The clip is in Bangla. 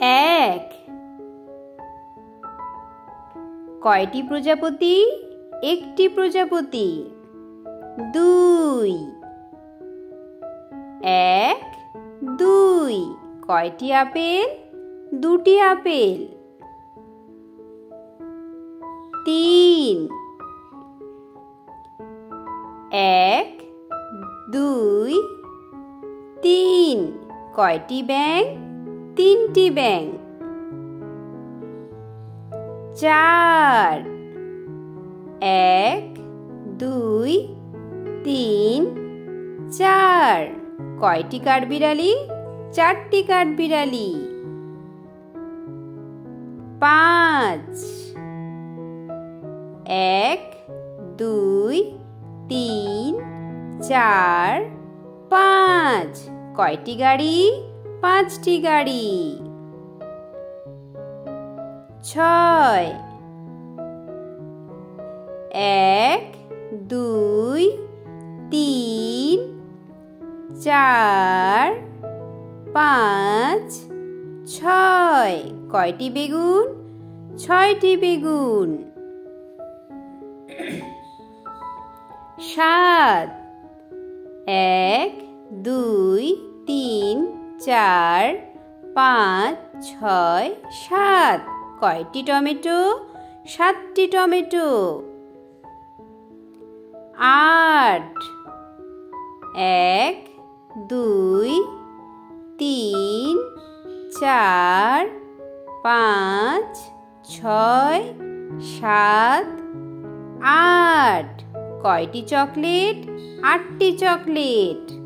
এক। কয়টি প্রজাপতি? একটি প্রজাপতি। দুই। এক, দুই। কয়টি আপেল? দুটি আপেল। তিন। এক, দুই, তিন। কয়টি ব্যাঙ? তিনটি ব্যাঙ। চার। এক, দুই, তিন, চার। কয়টি কাঠবিড়ালি? চারটি কাঠবিড়ালি। পাঁচ। এক, দুই, তিন, চার, পাঁচ। কয়টি গাড়ি? পাঁচটি গাড়ি। ছয়। এক, দুই, তিন, চার, পাঁচ, ছয়। কয়টি বেগুন? ছয়টি বেগুন। সাত। এক, দুই, তিন, চার, পাঁচ, ছয়, সাত। কয়টি টমেটো? সাতটি টমেটো। আট। এক, দুই, তিন, চার, পাঁচ, ছয়, সাত, আট। কয়টি চকলেট? আটটি চকলেট।